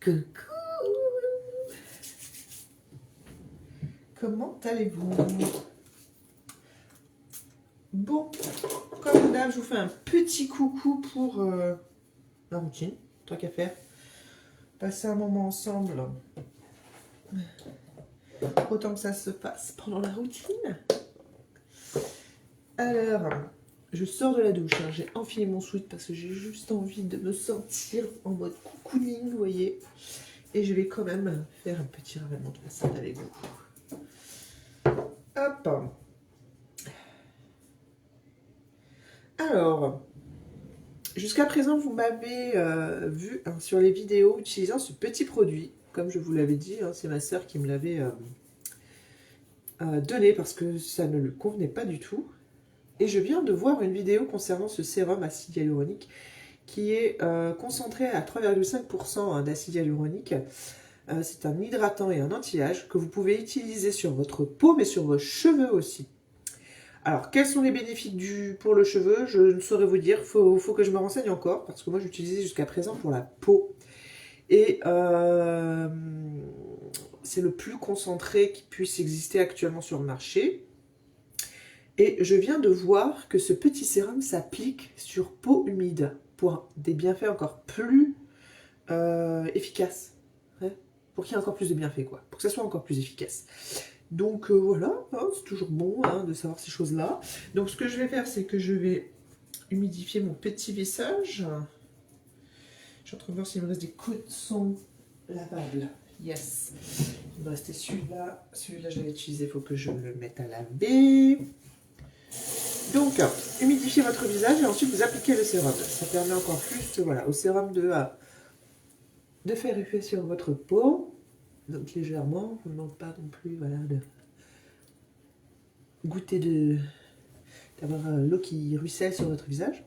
Coucou! Comment allez-vous? Bon, comme d'hab, je vous fais un petit coucou pour la routine, tant qu'à faire. Passer un moment ensemble, autant que ça se passe pendant la routine. Alors, je sors de la douche, hein. J'ai enfilé mon sweat parce que j'ai juste envie de me sentir en mode cocooning, vous voyez. Et je vais quand même faire un petit ravalement de façade avec vous. Hop. Alors, jusqu'à présent, vous m'avez vu hein, sur les vidéos utilisant ce petit produit. Comme je vous l'avais dit, hein, c'est ma sœur qui me l'avait donné parce que ça ne lui convenait pas du tout. Et je viens de voir une vidéo concernant ce sérum acide hyaluronique qui est concentré à 3,5% d'acide hyaluronique. C'est un hydratant et un anti-âge que vous pouvez utiliser sur votre peau, mais sur vos cheveux aussi. Alors, quels sont les bénéfices pour le cheveu? Je ne saurais vous dire. Faut que je me renseigne encore, parce que moi, j'utilisais jusqu'à présent pour la peau. Et c'est le plus concentré qui puisse exister actuellement sur le marché. Et je viens de voir que ce petit sérum s'applique sur peau humide pour des bienfaits encore plus efficaces. Ouais, pour qu'il y ait encore plus de bienfaits, quoi. Pour que ça soit encore plus efficace. Donc voilà, hein, c'est toujours bon hein, de savoir ces choses-là. Donc ce que je vais faire, c'est que je vais humidifier mon petit visage. Je suis en train de voir s'il me reste des coton lavables. Yes. Il me restait celui-là. Celui-là, je l'avais utilisé, il faut que je le mette à laver. Donc, humidifiez votre visage et ensuite vous appliquez le sérum. Ça permet encore plus voilà, au sérum de faire effet sur votre peau. Donc légèrement, on ne demande pas non plus voilà, de goûter d'avoir l'eau qui ruisselle sur votre visage.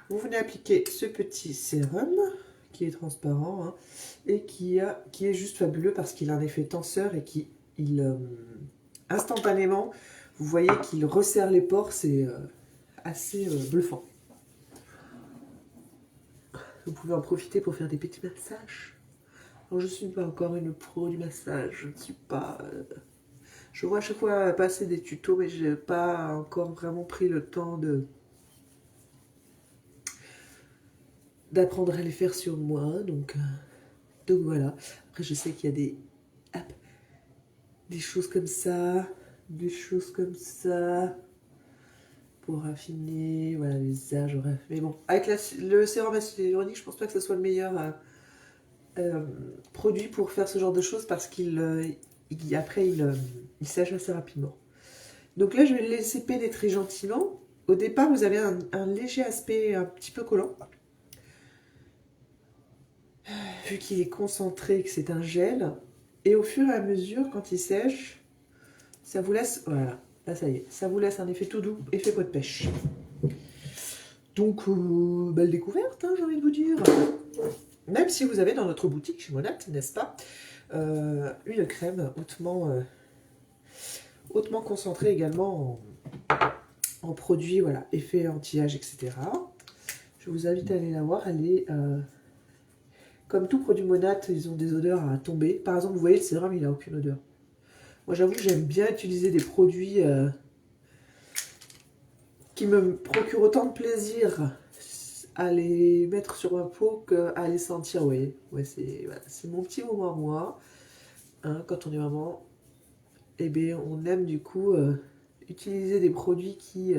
Vous venez appliquer ce petit sérum qui est transparent hein, et qui est juste fabuleux parce qu'il a un effet tenseur et qui instantanément, vous voyez qu'il resserre les pores, c'est assez bluffant. Vous pouvez en profiter pour faire des petits massages. Alors, je ne suis pas encore une pro du massage, je ne suis pas... Je vois à chaque fois passer des tutos, mais je n'ai pas encore vraiment pris le temps d'apprendre à les faire sur moi, donc voilà. Après, je sais qu'il y a des choses comme ça, pour affiner, voilà, le visage, bref. Mais bon, avec le sérum acide hyaluronique, je pense pas que ce soit le meilleur produit pour faire ce genre de choses parce après il sèche assez rapidement. Donc là, je vais le laisser pénétrer gentiment. Au départ, vous avez un léger aspect un petit peu collant. Vu qu'il est concentré, que c'est un gel. Et au fur et à mesure, quand il sèche, ça vous laisse... Voilà, là ça y est. Ça vous laisse un effet tout doux, effet peau de pêche. Donc, belle découverte, hein, j'ai envie de vous dire. Même si vous avez dans notre boutique, chez Monat, n'est-ce pas, une crème hautement concentrée également en produits, voilà, effet anti-âge, etc. Je vous invite à aller la voir. Elle est, comme tout produit Monat, ils ont des odeurs à tomber. Par exemple, vous voyez, le sérum, il n'a aucune odeur. Moi, j'avoue que j'aime bien utiliser des produits qui me procurent autant de plaisir à les mettre sur ma peau qu'à les sentir, vous voyez. Ouais, voilà, c'est mon petit moment à moi. Hein, quand on est maman, eh bien, on aime du coup utiliser des produits qui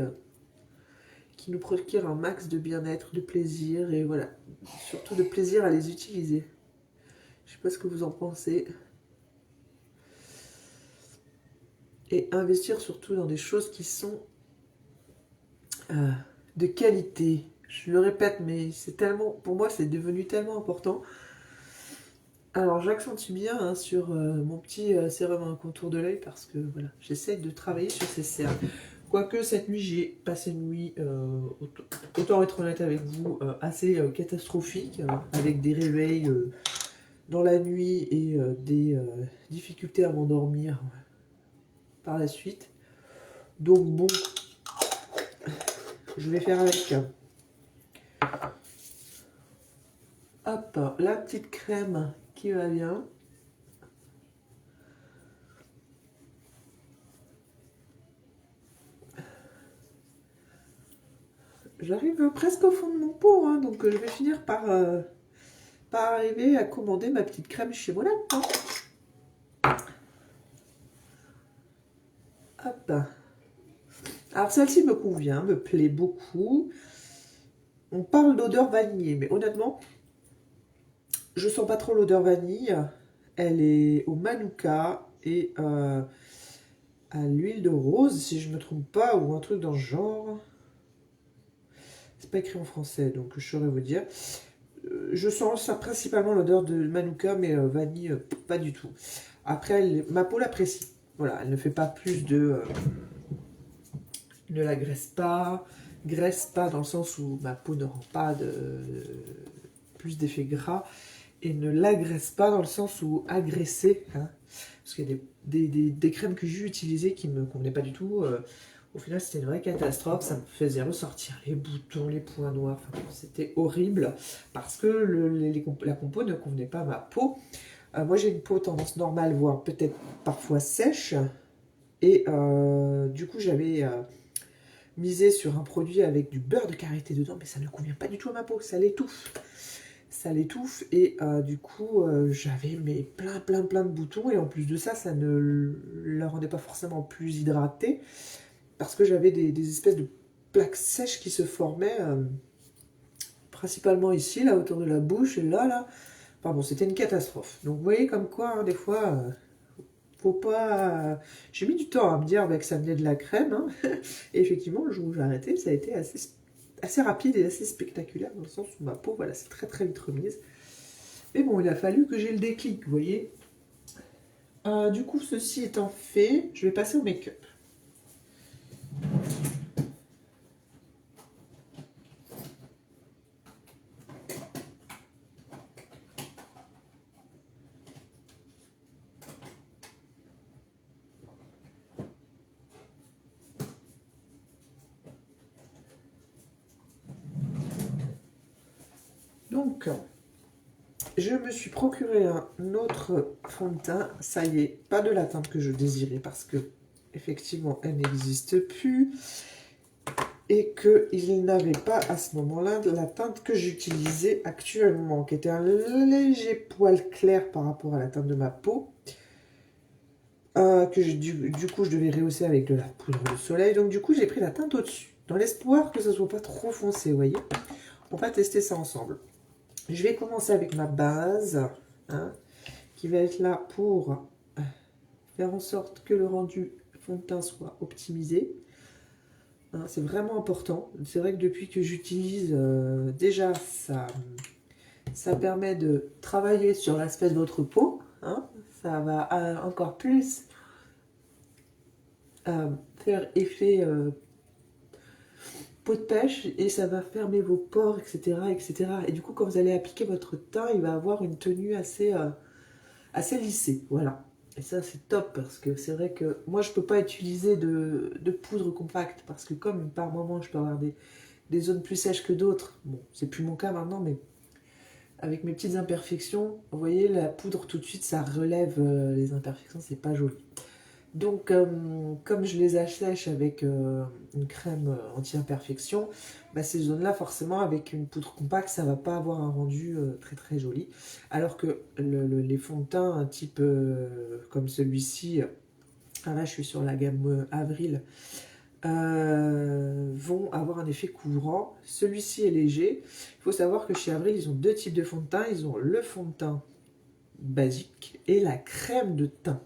nous procurent un max de bien-être, de plaisir, et voilà, surtout de plaisir à les utiliser. Je sais pas ce que vous en pensez. Et investir surtout dans des choses qui sont de qualité. Je le répète, mais c'est tellement, pour moi, c'est devenu tellement important. Alors, j'accentue bien hein, sur mon petit sérum à contour de l'œil parce que voilà, j'essaie de travailler sur ces cernes. Quoique cette nuit, j'ai passé une nuit, autant être honnête avec vous, assez catastrophique, avec des réveils dans la nuit et des difficultés à m'endormir par la suite. Donc bon, je vais faire avec. Hop, la petite crème qui va bien. J'arrive presque au fond de mon pot, hein, donc je vais finir par arriver à commander ma petite crème chez Moulin. Hein. Hop. Alors celle-ci me convient, me plaît beaucoup. On parle d'odeur vanillée, mais honnêtement, je sens pas trop l'odeur vanille. Elle est au manuka et à l'huile de rose, si je me trompe pas, ou un truc dans ce genre. C'est pas écrit en français, donc je saurais vous dire. Je sens ça principalement l'odeur de manuka, mais vanille, pas du tout. Après, ma peau l'apprécie. Voilà, elle ne fait pas plus de... ne la graisse pas dans le sens où ma peau ne rend pas plus d'effet gras, et ne l'agresse pas dans le sens où agresser, hein, parce qu'il y a des crèmes que j'ai utilisées qui ne me convenaient pas du tout. Au final, c'était une vraie catastrophe. Ça me faisait ressortir les boutons, les points noirs. Enfin, c'était horrible parce que la compo ne convenait pas à ma peau. Moi, j'ai une peau tendance normale, voire peut-être parfois sèche. Et du coup, j'avais misé sur un produit avec du beurre de karité dedans, mais ça ne convient pas du tout à ma peau. Ça l'étouffe. Ça l'étouffe. Et du coup, j'avais plein de boutons. Et en plus de ça, ça ne la rendait pas forcément plus hydratée. Parce que j'avais des espèces de plaques sèches qui se formaient, principalement ici, là, autour de la bouche, et là. Enfin bon, c'était une catastrophe. Donc vous voyez comme quoi, hein, des fois, faut pas... J'ai mis du temps à me dire que ça venait de la crème, hein. Et effectivement, le jour où j'ai arrêté, ça a été assez rapide et assez spectaculaire, dans le sens où ma peau, voilà, c'est très vite remise. Mais bon, il a fallu que j'ai le déclic, vous voyez. Du coup, ceci étant fait, je vais passer au make-up. Donc, je me suis procuré un autre fond de teint. Ça y est, pas de la teinte que je désirais parce que, effectivement, elle n'existe plus. Et qu'il n'avait pas à ce moment-là de la teinte que j'utilisais actuellement, qui était un léger poil clair par rapport à la teinte de ma peau. Du coup, je devais rehausser avec de la poudre de soleil. Donc, du coup, j'ai pris la teinte au-dessus, dans l'espoir que ça ne soit pas trop foncé, vous voyez. On va tester ça ensemble. Je vais commencer avec ma base, hein, qui va être là pour faire en sorte que le rendu fond de teint soit optimisé. Hein, c'est vraiment important. C'est vrai que depuis que j'utilise, déjà, ça permet de travailler sur l'aspect de votre peau. Hein, ça va encore plus faire effet peau de pêche et ça va fermer vos pores, etc., etc. Et du coup, quand vous allez appliquer votre teint, il va avoir une tenue assez lissée. Voilà. Et ça, c'est top parce que c'est vrai que moi, je peux pas utiliser de poudre compacte parce que comme par moment, je peux avoir des zones plus sèches que d'autres. Bon, c'est plus mon cas maintenant, mais avec mes petites imperfections, vous voyez, la poudre tout de suite, ça relève les imperfections, c'est pas joli. Donc, comme je les assèche avec une crème anti-imperfection, bah, ces zones-là, forcément, avec une poudre compacte, ça va pas avoir un rendu très joli. Alors que les fonds de teint, un type comme celui-ci, là je suis sur la gamme Avril, vont avoir un effet couvrant. Celui-ci est léger. Il faut savoir que chez Avril, ils ont deux types de fond de teint. Ils ont le fond de teint basique et la crème de teint.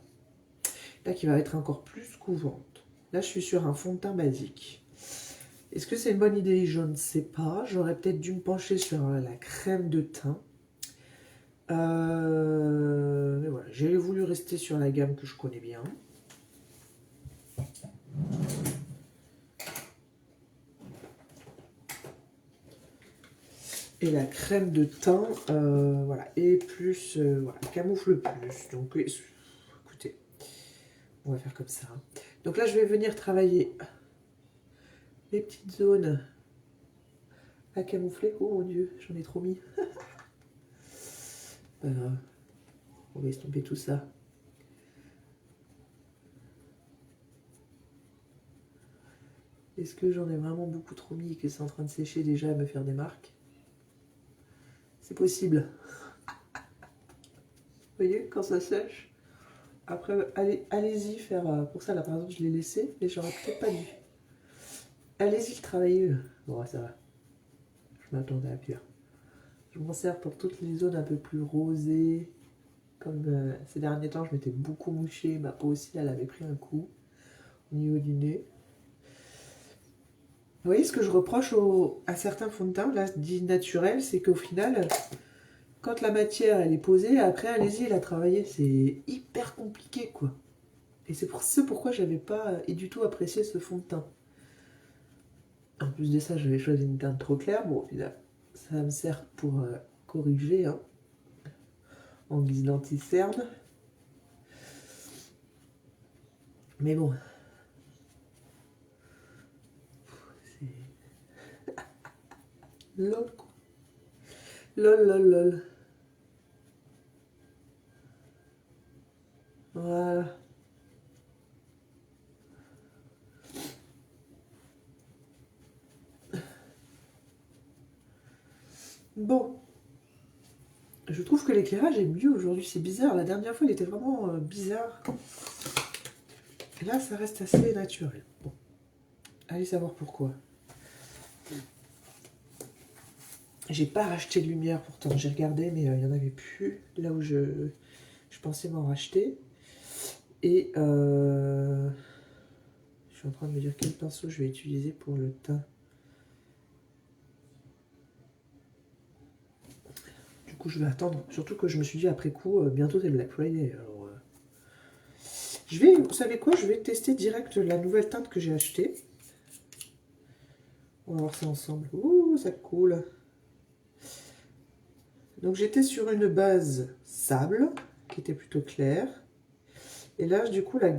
Là, qui va être encore plus couvrante. Là, je suis sur un fond de teint basique. Est-ce que c'est une bonne idée? Je ne sais pas. J'aurais peut-être dû me pencher sur la crème de teint. Mais voilà, j'ai voulu rester sur la gamme que je connais bien. Et la crème de teint, voilà, et plus, voilà, camoufle plus. Donc, écoutez, on va faire comme ça. Donc là, je vais venir travailler les petites zones à camoufler. Oh mon Dieu, j'en ai trop mis. Pas grave. On va estomper tout ça. Est-ce que j'en ai vraiment beaucoup trop mis et que c'est en train de sécher déjà à me faire des marques? C'est possible. Vous voyez, quand ça sèche. Après, allez-y faire... pour ça, là, par exemple, je l'ai laissé, mais j'aurais peut-être pas dû. Allez-y, travaillez. Bon, ça va. Je m'attendais à pire. Je m'en sers pour toutes les zones un peu plus rosées. Comme ces derniers temps, je m'étais beaucoup mouchée. Ma peau aussi, elle avait pris un coup au niveau du nez. Vous voyez, ce que je reproche à certains fonds de teint, là, dits naturels, c'est qu'au final, quand la matière, elle est posée, après, allez-y, la travailler. C'est hyper compliqué, quoi. Et c'est pour ce pourquoi j'avais pas du tout apprécié ce fond de teint. En plus de ça, j'avais choisi une teinte trop claire. Bon, au final, ça me sert pour corriger, hein, en guise d'anti-cerne. Mais bon. C'est... lol, quoi. Lol, lol, lol. Voilà. Bon. Je trouve que l'éclairage est mieux aujourd'hui. C'est bizarre. La dernière fois, il était vraiment bizarre. Et là, ça reste assez naturel. Bon. Allez savoir pourquoi. J'ai pas racheté de lumière pourtant. J'ai regardé, mais il n'y en avait plus là où je pensais m'en racheter. Et je suis en train de me dire quel pinceau je vais utiliser pour le teint. Du coup, je vais attendre. Surtout que je me suis dit après coup, bientôt c'est Black Friday. Alors, je vais, vous savez quoi? Je vais tester direct la nouvelle teinte que j'ai achetée. On va voir ça ensemble. Ouh, ça coule. Donc j'étais sur une base sable qui était plutôt claire. Et là, du coup, la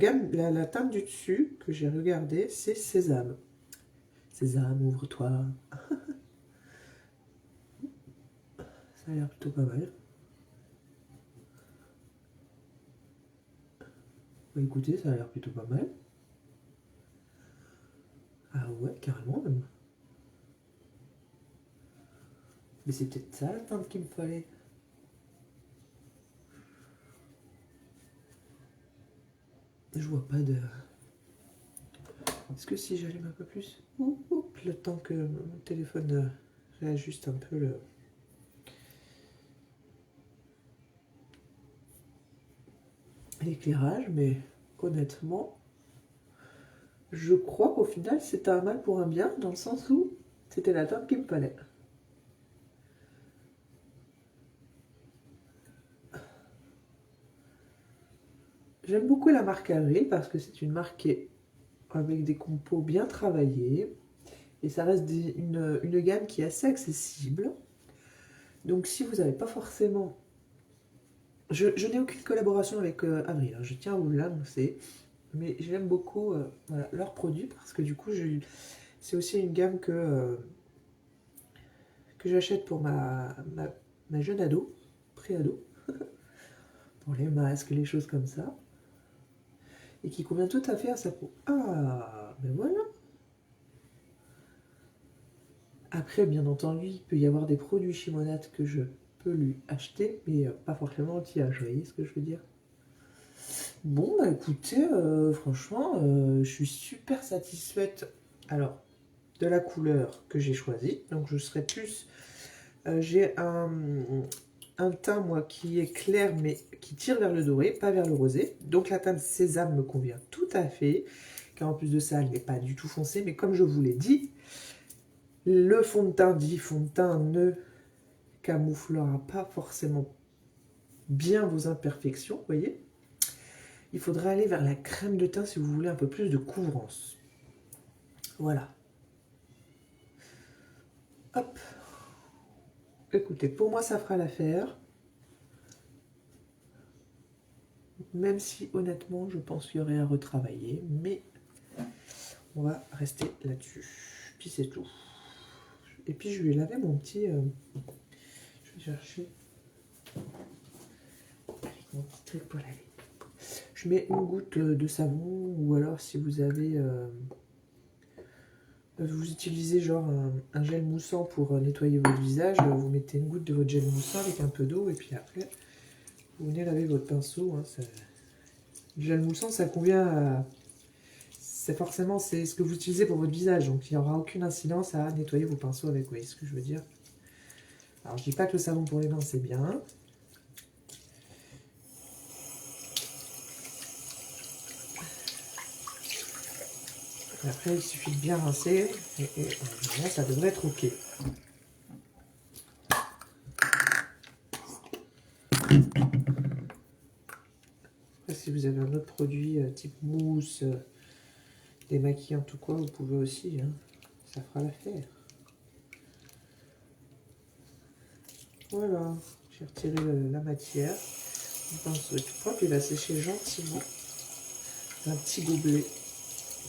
teinte du dessus que j'ai regardée, c'est Sésame. Sésame, ouvre-toi. Ça a l'air plutôt pas mal. Bah, écoutez, ça a l'air plutôt pas mal. Ah ouais, carrément même. Mais c'est peut-être ça la teinte qu'il me fallait. Je vois pas de... Est-ce que si j'allume un peu plus, le temps que mon téléphone réajuste un peu l'éclairage, mais honnêtement, je crois qu'au final c'était un mal pour un bien, dans le sens où c'était la teinte qu'il me fallait. J'aime beaucoup la marque Avril parce que c'est une marque qui est avec des compos bien travaillés et ça reste une gamme qui est assez accessible. Donc si vous n'avez pas forcément... Je n'ai aucune collaboration avec Avril, hein, je tiens à vous l'annoncer, mais j'aime beaucoup voilà, leurs produits parce que du coup c'est aussi une gamme que j'achète pour ma jeune ado, pré-ado, pour les masques, les choses comme ça, et qui convient tout à fait à sa peau. Ah, ben voilà. Après, bien entendu, il peut y avoir des produits chez Monat que je peux lui acheter, mais pas forcément anti-âge, vous voyez ce que je veux dire? Bon, bah écoutez, franchement, je suis super satisfaite, alors, de la couleur que j'ai choisie. Donc je serai plus... j'ai un teint, moi, qui est clair, mais qui tire vers le doré, pas vers le rosé. Donc la teinte Sésame me convient tout à fait, car en plus de ça, elle n'est pas du tout foncée. Mais comme je vous l'ai dit, le fond de teint dit fond de teint ne camouflera pas forcément bien vos imperfections, vous voyez. Il faudra aller vers la crème de teint si vous voulez un peu plus de couvrance. Voilà. Hop. Écoutez, pour moi, ça fera l'affaire. Même si, honnêtement, je pense qu'il y aurait à retravailler. Mais on va rester là-dessus. Puis c'est tout. Et puis, je vais laver mon petit... je vais chercher Bon, c'est pour laver. Je mets une goutte de savon, ou alors si vous avez... vous utilisez genre un gel moussant pour nettoyer votre visage, vous mettez une goutte de votre gel moussant avec un peu d'eau, et puis après, vous venez laver votre pinceau. Hein, le gel moussant, ça convient à... Forcément, c'est ce que vous utilisez pour votre visage, donc il n'y aura aucune incidence à nettoyer vos pinceaux avec, vous voyez ce que je veux dire. Alors, je dis pas que le savon pour les mains, c'est bien. Et après, il suffit de bien rincer, et normalement, ça devrait être OK. Après, si vous avez un autre produit type mousse, démaquillant ou quoi, vous pouvez aussi, hein, ça fera l'affaire. Voilà, j'ai retiré la matière. Le pinceau est tout propre, il va sécher gentiment. C'est un petit gobelet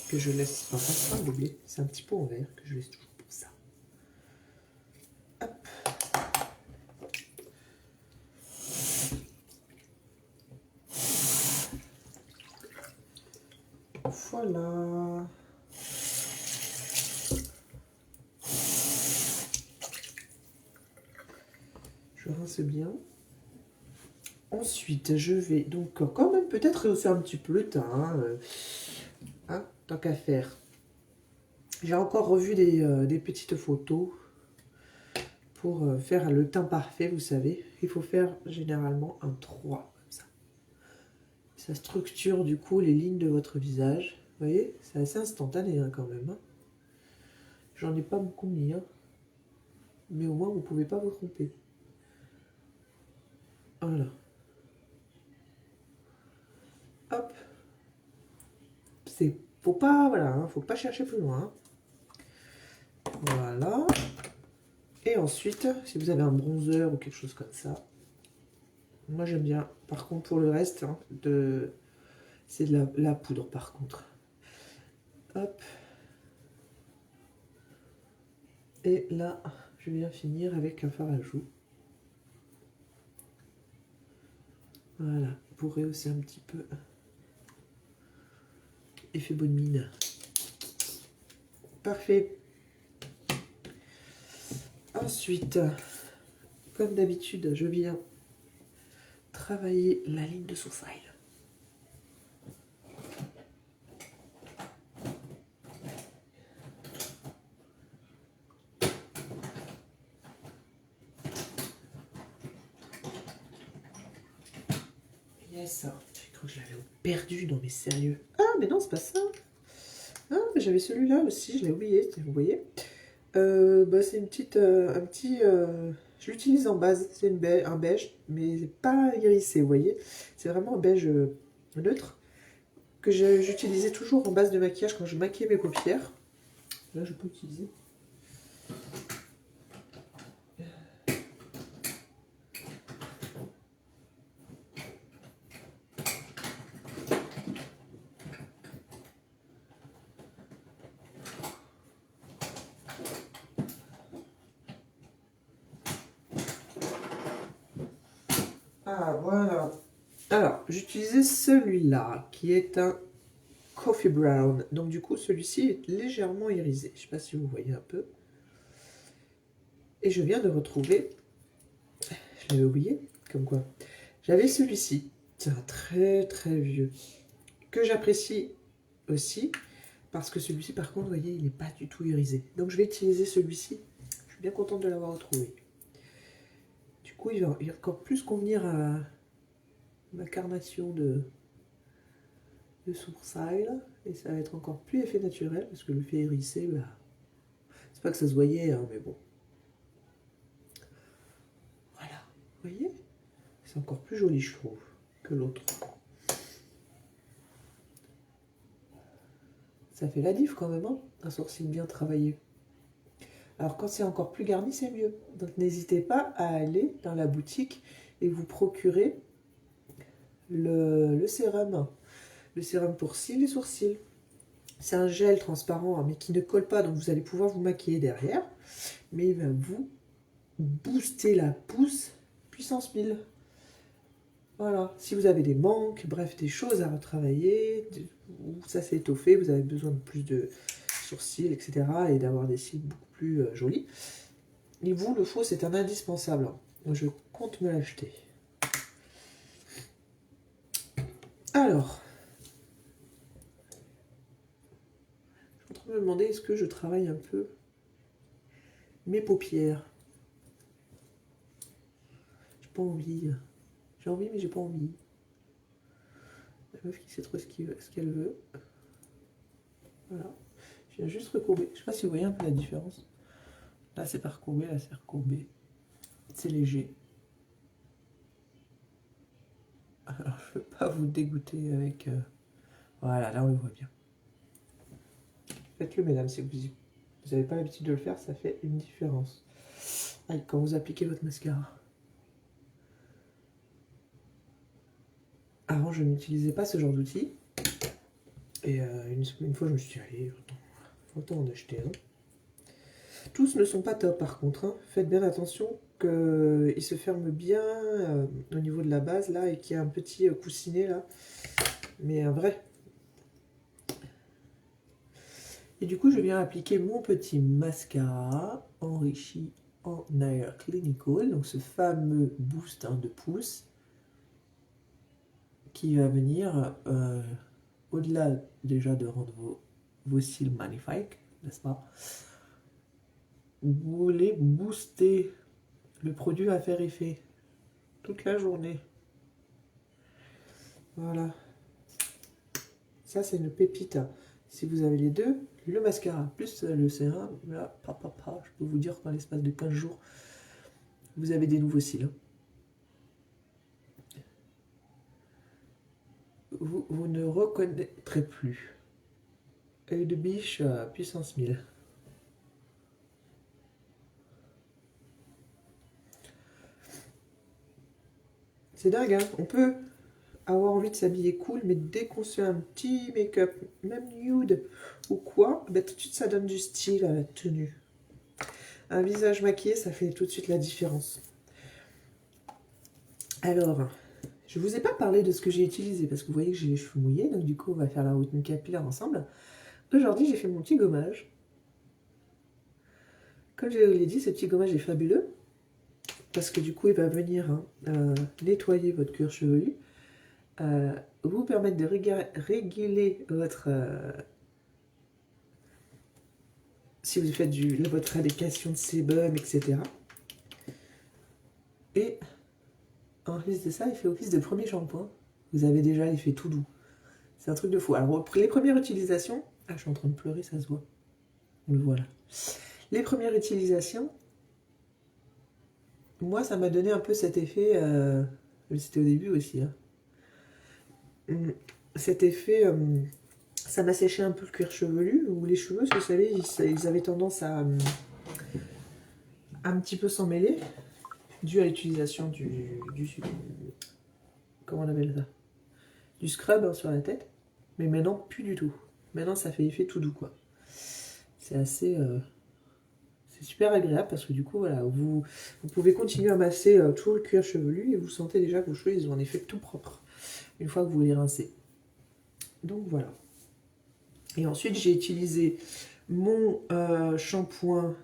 que je laisse, enfin c'est pas un gobelet, c'est un petit pot en verre que je laisse toujours pour ça. Hop. Voilà. Je rince bien. Ensuite, je vais donc quand même peut-être rehausser un petit peu le teint, hein, tant qu'à faire. J'ai encore revu des petites photos pour faire le teint parfait, vous savez. Il faut faire généralement un 3, comme ça. Ça structure du coup les lignes de votre visage. Vous voyez, c'est assez instantané hein, quand même. Hein. J'en ai pas beaucoup mis, hein. Mais au moins vous ne pouvez pas vous tromper. Voilà. Hop. Faut pas, voilà, hein, faut pas chercher plus loin. Voilà. Et ensuite, si vous avez un bronzer ou quelque chose comme ça, moi j'aime bien. Par contre, pour le reste, hein, c'est de la poudre par contre. Hop. Et là, je viens finir avec un fard à joues. Voilà, pour rehausser un petit peu. Effet bonne mine. Parfait. Ensuite, comme d'habitude, je viens travailler la ligne de sourcil. Yes. J'ai cru que je l'avais perdu, non mais sérieux. Ah mais non, c'est pas ça. Ah, mais j'avais celui-là aussi, je l'ai oublié, vous voyez. Bah, c'est une petite, un petit... je l'utilise en base, c'est un beige, mais c'est pas irisé, vous voyez. C'est vraiment un beige neutre que j'utilisais toujours en base de maquillage quand je maquillais mes paupières. Là, je peux utiliser. Ah, voilà. Alors, j'utilisais celui-là, qui est un Coffee Brown. Donc, du coup, celui-ci est légèrement irisé. Je ne sais pas si vous voyez un peu. Et je viens de retrouver... Je l'avais oublié, comme quoi. J'avais celui-ci. C'est un très très vieux. Que j'apprécie aussi. Parce que celui-ci, par contre, vous voyez, il n'est pas du tout irisé. Donc, je vais utiliser celui-ci. Je suis bien contente de l'avoir retrouvé. Du coup, il va encore plus convenir à ma carnation de sourcil. Et ça va être encore plus effet naturel. Parce que le fait hérissé, bah, c'est pas que ça se voyait, hein, mais bon. Voilà. Vous voyez? C'est encore plus joli, je trouve, que l'autre. Ça fait la diff quand même, hein, un sourcil bien travaillé. Alors quand c'est encore plus garni, c'est mieux. Donc n'hésitez pas à aller dans la boutique et vous procurer le sérum. Le sérum pour cils et sourcils. C'est un gel transparent, hein, mais qui ne colle pas, donc vous allez pouvoir vous maquiller derrière. Mais il va vous booster la pousse puissance 1000. Voilà, si vous avez des manques, bref, des choses à retravailler, ou ça s'est étoffé, vous avez besoin de plus de sourcils, etc. et d'avoir des cils beaucoup plus jolis. Et vous, le faux, c'est un indispensable. Je compte me l'acheter. Alors, je suis en train de me demander, est-ce que je travaille un peu mes paupières? J'ai pas envie. J'ai envie, mais j'ai pas envie. La meuf qui sait trop ce qu'elle veut. Voilà. Je viens juste recourber. Je sais pas si vous voyez un peu la différence. Là, c'est pas recourbé, là, c'est recourbé. C'est léger. Alors, je veux pas vous dégoûter avec... Voilà, là, on le voit bien. Faites-le, mesdames, si vous n'avez pas l'habitude de le faire, ça fait une différence. Allez, quand vous appliquez votre mascara. Avant, je n'utilisais pas ce genre d'outil. Et une fois, je me suis dit, allez, autant en acheter un. Tous ne sont pas top, par contre. Hein. Faites bien attention qu'il se ferme bien au niveau de la base, là, et qu'il y a un petit coussinet, là. Mais un vrai. Et du coup, je viens appliquer mon petit mascara enrichi en Nair Clinical, donc ce fameux boost de pouce qui va venir, au-delà déjà de rendre vos cils magnifiques, n'est-ce pas? Vous voulez booster, le produit va faire effet toute la journée. Voilà. Ça, c'est une pépite. Si vous avez les deux, le mascara plus le sérum, là, je peux vous dire qu'en l'espace de 15 jours, vous avez des nouveaux cils. Vous ne reconnaîtrez plus. Œil de biche puissance 1000. C'est dingue, hein. On peut avoir envie de s'habiller cool, mais dès qu'on se fait un petit make-up, même nude ou quoi, bah, tout de suite ça donne du style à la tenue. Un visage maquillé, ça fait tout de suite la différence. Alors, je vous ai pas parlé de ce que j'ai utilisé, parce que vous voyez que j'ai les cheveux mouillés, donc du coup on va faire la routine capillaire ensemble. Aujourd'hui j'ai fait mon petit gommage. Comme je vous l'ai dit, ce petit gommage est fabuleux, parce que du coup il va venir nettoyer votre cuir chevelu, vous permettre de réguler votre... si vous faites votre application de sébum, etc. Et en plus de ça, il fait office de premier shampoing. Vous avez déjà l'effet tout doux. C'est un truc de fou. Alors, les premières utilisations... Ah, je suis en train de pleurer, ça se voit. Le voilà. Les premières utilisations, moi, ça m'a donné un peu cet effet... C'était au début aussi. Hein. Cet effet... ça m'a séché un peu le cuir chevelu, ou les cheveux, vous savez, ils avaient tendance à un petit peu s'en mêler, dû à l'utilisation comment on appelle ça? Du scrub sur la tête. Mais maintenant, plus du tout. Maintenant, ça fait effet tout doux, quoi. C'est assez... c'est super agréable parce que du coup, voilà, vous pouvez continuer à masser tout le cuir chevelu et vous sentez déjà que vos cheveux, ils ont un effet tout propre une fois que vous les rincez. Donc, voilà. Et ensuite, j'ai utilisé mon shampoing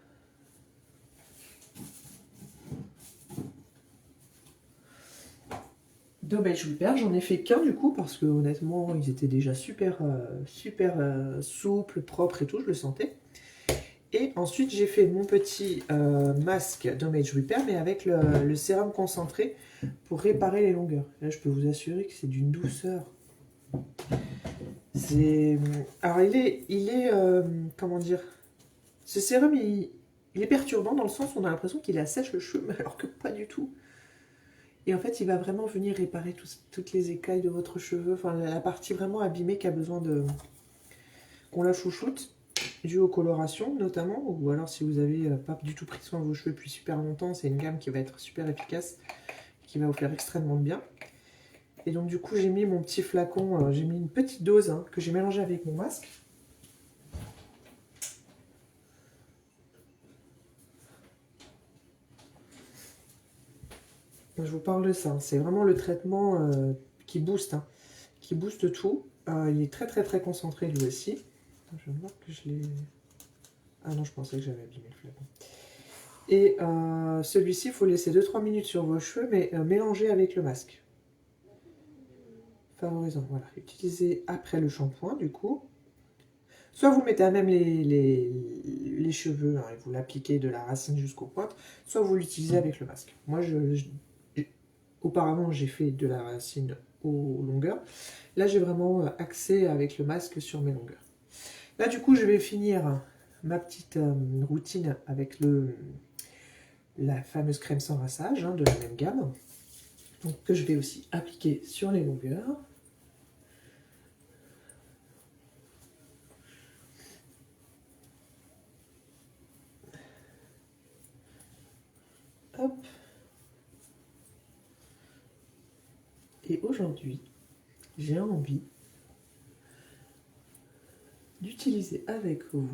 d'Auberge Wilper. J'en ai fait qu'un du coup parce que honnêtement, ils étaient déjà super souples, propres et tout, je le sentais. Et ensuite, j'ai fait mon petit masque d'Homage Repair, mais avec le sérum concentré pour réparer les longueurs. Là, je peux vous assurer que c'est d'une douceur. Alors, comment dire? Ce sérum, il est perturbant dans le sens où on a l'impression qu'il assèche le cheveu, mais alors que pas du tout. Et en fait, il va vraiment venir réparer toutes les écailles de votre cheveu, enfin la partie vraiment abîmée qui a besoin qu'on la chouchoute, dû aux colorations notamment, ou alors si vous avez pas du tout pris soin de vos cheveux depuis super longtemps, c'est une gamme qui va être super efficace, qui va vous faire extrêmement bien. Et donc du coup, j'ai mis mon petit flacon, j'ai mis une petite dose que j'ai mélangée avec mon masque. Je vous parle de ça. C'est vraiment le traitement qui booste, hein, qui booste tout. Il est très très très concentré lui aussi. Je vais voir que je l'ai... Ah non, je pensais que j'avais abîmé le flacon. Et celui-ci, il faut laisser 2-3 minutes sur vos cheveux, mais mélanger avec le masque. Favorisant, voilà. Utilisez après le shampoing, du coup. Soit vous mettez à même les cheveux, hein, et vous l'appliquez de la racine jusqu'aux pointes, soit vous l'utilisez avec le masque. Moi, auparavant, j'ai fait de la racine aux longueurs. Là, j'ai vraiment axé avec le masque sur mes longueurs. Là, du coup, je vais finir ma petite routine avec la fameuse crème sans rinçage, hein, de la même gamme. Donc, que je vais aussi appliquer sur les longueurs. Hop. Et aujourd'hui, j'ai envie d'utiliser avec vous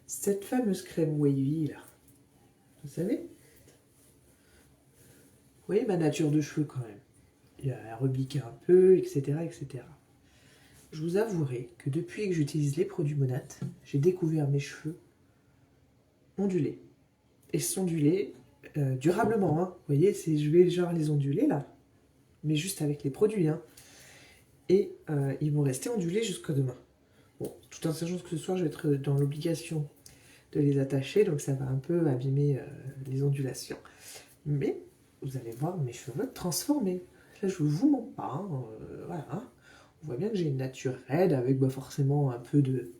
cette fameuse crème wavy là. Vous savez? Vous voyez ma nature de cheveux quand même. Il a rebiqué un peu, etc., etc. Je vous avouerai que depuis que j'utilise les produits Monat, j'ai découvert mes cheveux ondulés. Et s'onduler durablement, hein. Vous voyez, je vais genre les onduler là, mais juste avec les produits, hein. Et ils vont rester ondulés jusqu'à demain. Bon, tout en sachant que ce soir je vais être dans l'obligation de les attacher, donc ça va un peu abîmer les ondulations. Mais vous allez voir mes cheveux transformés. Là, je vous mens pas, hein, voilà. Hein. On voit bien que j'ai une nature raide avec forcément un peu de...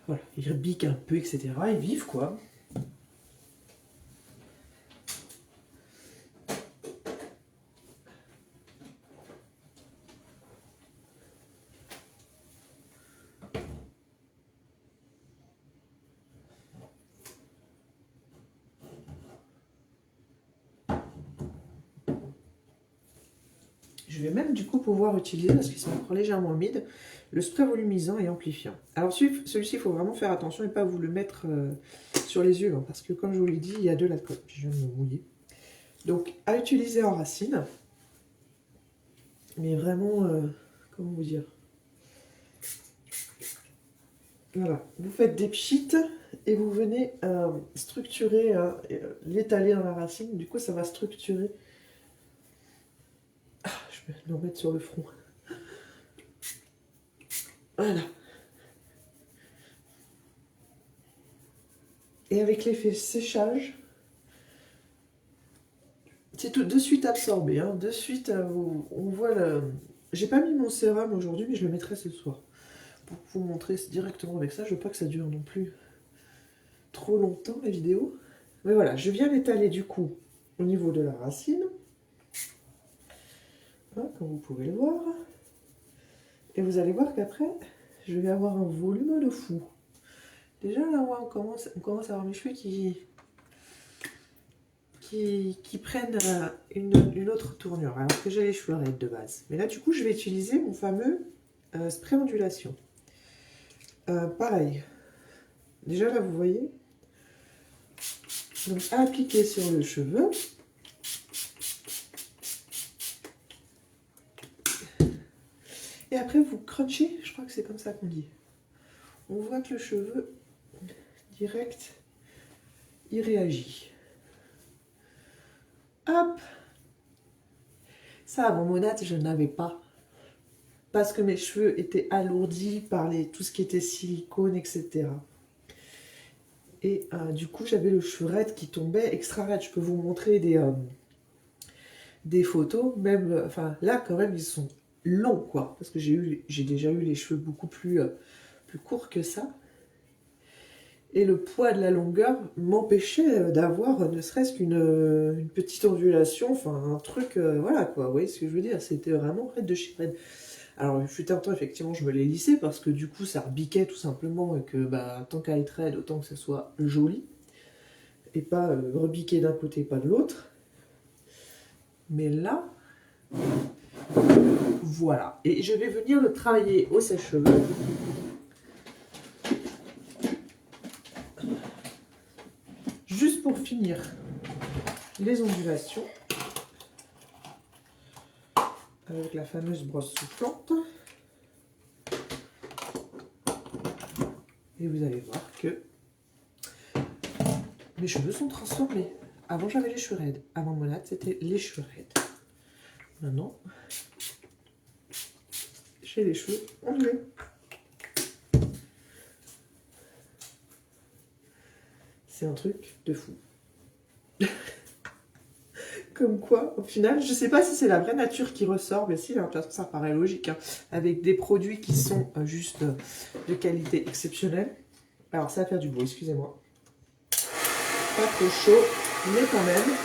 Voilà, ils rebiquent un peu, etc. Ils vivent, quoi. Je vais même du coup pouvoir utiliser, parce qu'ils sont encore légèrement humides, le spray volumisant et amplifiant. Alors celui-ci, il faut vraiment faire attention et pas vous le mettre sur les yeux, hein, parce que comme je vous l'ai dit, il y a de l'alcool. Je viens de me mouiller. Donc à utiliser en racine, mais vraiment, comment vous dire? Voilà, vous faites des pchites et vous venez structurer, l'étaler dans la racine, du coup ça va structurer. Je vais le remettre sur le front. Voilà. Et avec l'effet séchage, c'est tout de suite absorbé. Hein. De suite, on voit le... J'ai pas mis mon sérum aujourd'hui, mais je le mettrai ce soir. Pour vous montrer directement avec ça. Je veux pas que ça dure non plus trop longtemps, la vidéo. Mais voilà, je viens l'étaler du coup au niveau de la racine. Voilà, comme vous pouvez le voir. Et vous allez voir qu'après, je vais avoir un volume de fou. Déjà là, on commence à avoir mes cheveux qui prennent une autre tournure, alors que j'ai les cheveux raides de base. Mais là, du coup, je vais utiliser mon fameux spray ondulation. Pareil. Déjà là, vous voyez. Donc, à appliquer sur le cheveu. Et après, vous crunchez. Je crois que c'est comme ça qu'on dit. On voit que le cheveu, direct, il réagit. Hop. Ça, avant Monat, je n'avais pas. Parce que mes cheveux étaient alourdis par tout ce qui était silicone, etc. Et du coup, j'avais le cheveu raide qui tombait extra raide. Je peux vous montrer des photos. Même, enfin, là, quand même, ils sont longs, quoi. Parce que j'ai déjà eu les cheveux beaucoup plus courts que ça. Et le poids de la longueur m'empêchait d'avoir ne serait-ce qu'une petite ondulation. Enfin, un truc, voilà, quoi. Vous voyez ce que je veux dire? C'était vraiment raide de chez raide. Alors, il fut un temps, effectivement, je me l'ai lissé parce que du coup, ça rebiquait tout simplement et que, tant qu'à être raide, autant que ça soit joli et pas rebiqué d'un côté, pas de l'autre. Mais là, voilà. Et je vais venir le travailler au sèche-cheveux. Juste pour finir les ondulations avec la fameuse brosse soufflante. Et vous allez voir que mes cheveux sont transformés. Avant, j'avais les cheveux raides. Avant Monade, c'était les cheveux raides. Maintenant, j'ai les cheveux ondulés. C'est un truc de fou. Comme quoi, au final, je sais pas si c'est la vraie nature qui ressort, mais si, de toute façon, ça paraît logique, hein, avec des produits qui sont juste de qualité exceptionnelle. Alors, ça va faire du bruit, excusez-moi. Pas trop chaud, mais quand même.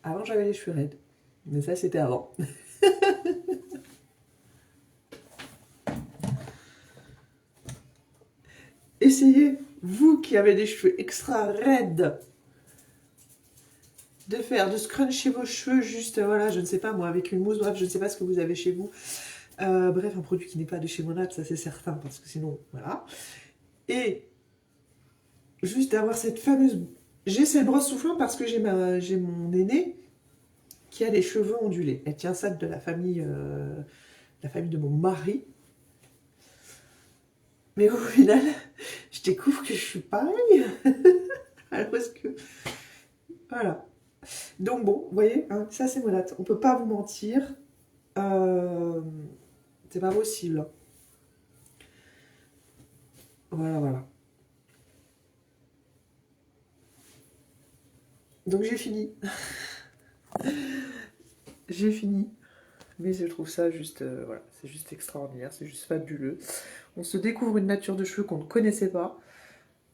Avant, j'avais les cheveux raides. Mais ça, c'était avant. Essayez, vous qui avez des cheveux extra raides, de scruncher vos cheveux juste, voilà, je ne sais pas moi, avec une mousse, bref, je ne sais pas ce que vous avez chez vous. Bref, un produit qui n'est pas de chez Monade, ça c'est certain, parce que sinon, voilà. Et juste d'avoir cette fameuse... J'ai cette brosse soufflante parce que j'ai mon aîné qui a les cheveux ondulés. Elle tient ça de la famille de mon mari. Mais au final, je découvre que je suis pareil. Alors est-ce que... Voilà. Donc bon, vous voyez, hein, ça c'est Monade. On peut pas vous mentir. C'est pas possible. Voilà, voilà. Donc j'ai fini. J'ai fini. Mais je trouve ça juste, voilà, c'est juste extraordinaire, c'est juste fabuleux. On se découvre une nature de cheveux qu'on ne connaissait pas.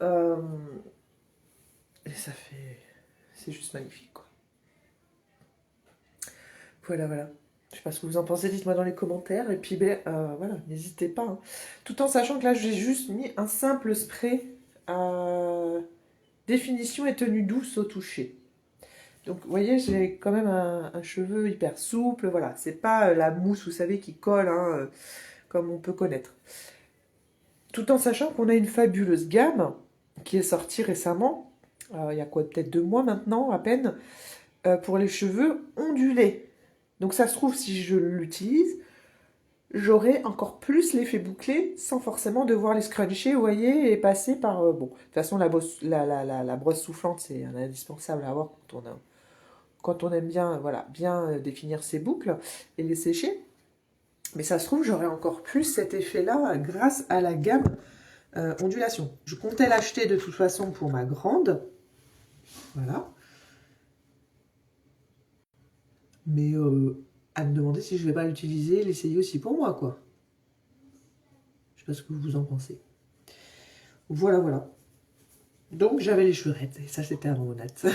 Et ça fait... C'est juste magnifique, quoi. Voilà, voilà. Je sais pas ce que vous en pensez, dites-moi dans les commentaires. Et puis, ben, voilà, n'hésitez pas, hein. Tout en sachant que là, j'ai juste mis un simple spray définition et tenue douce au toucher. Donc, vous voyez, j'ai quand même un cheveu hyper souple. Voilà, c'est pas la mousse, vous savez, qui colle, hein, comme on peut connaître. Tout en sachant qu'on a une fabuleuse gamme qui est sortie récemment, il y a quoi, peut-être 2 mois maintenant, à peine, pour les cheveux ondulés. Donc ça se trouve, si je l'utilise, j'aurai encore plus l'effet bouclé sans forcément devoir les scruncher, vous voyez, et passer par... bon, de toute façon, la brosse soufflante, c'est un indispensable à avoir quand quand on aime bien, voilà, bien définir ses boucles et les sécher. Mais ça se trouve, j'aurai encore plus cet effet-là grâce à la gamme ondulation. Je comptais l'acheter de toute façon pour ma grande. Voilà. Mais à me demander si je vais pas l'utiliser, l'essayer aussi pour moi, quoi. Je sais pas ce que vous en pensez. Voilà, voilà. Donc j'avais les cheveux et ça c'était un honnête.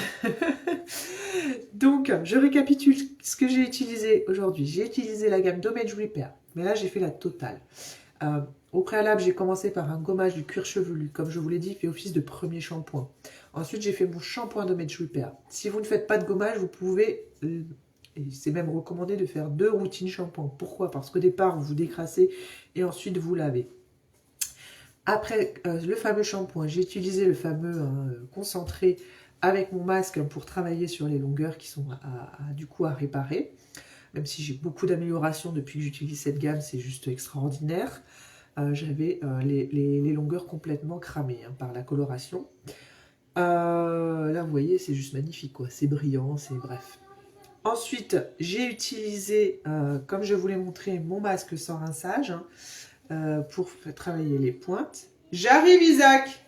Donc je récapitule ce que j'ai utilisé aujourd'hui. J'ai utilisé la gamme Damage Repair, mais là j'ai fait la totale. Au préalable, j'ai commencé par un gommage du cuir chevelu, comme je vous l'ai dit, il fait office de premier shampoing. Ensuite, j'ai fait mon shampoing Damage Repair. Si vous ne faites pas de gommage, vous pouvez, et c'est même recommandé de faire 2 routines shampoing. Pourquoi? Parce qu'au départ, vous décrassez et ensuite vous lavez. Après le fameux shampoing, j'ai utilisé le fameux concentré avec mon masque pour travailler sur les longueurs qui sont du coup à réparer. Même si j'ai beaucoup d'améliorations depuis que j'utilise cette gamme, c'est juste extraordinaire. J'avais les longueurs complètement cramées par la coloration. Là, vous voyez, c'est juste magnifique, quoi. C'est brillant, c'est bref. Ensuite, j'ai utilisé, comme je vous l'ai montré, mon masque sans rinçage pour travailler les pointes. J'arrive, Isaac!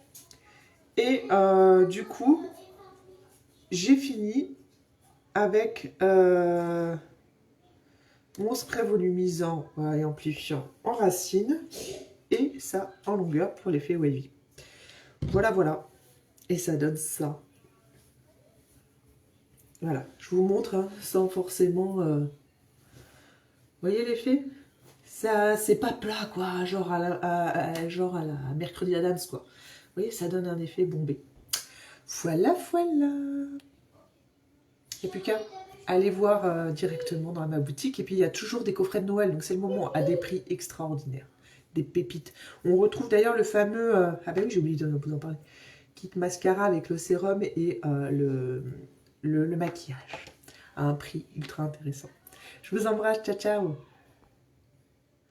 Et du coup, j'ai fini avec mon spray volumisant et amplifiant en racine et ça en longueur pour l'effet wavy. Voilà, voilà. Et ça donne ça. Voilà, je vous montre sans forcément... Vous voyez l'effet? Ça, c'est pas plat, quoi, genre à la Mercredi Adams, quoi. Vous voyez, ça donne un effet bombé. Voilà, voilà. Il n'y a plus qu'à aller voir directement dans ma boutique. Et puis, il y a toujours des coffrets de Noël, donc c'est le moment, à des prix extraordinaires. Des pépites. On retrouve d'ailleurs le fameux... ah ben oui, j'ai oublié de vous en parler. Kit mascara avec le sérum et le maquillage. À un prix ultra intéressant. Je vous embrasse, ciao ciao!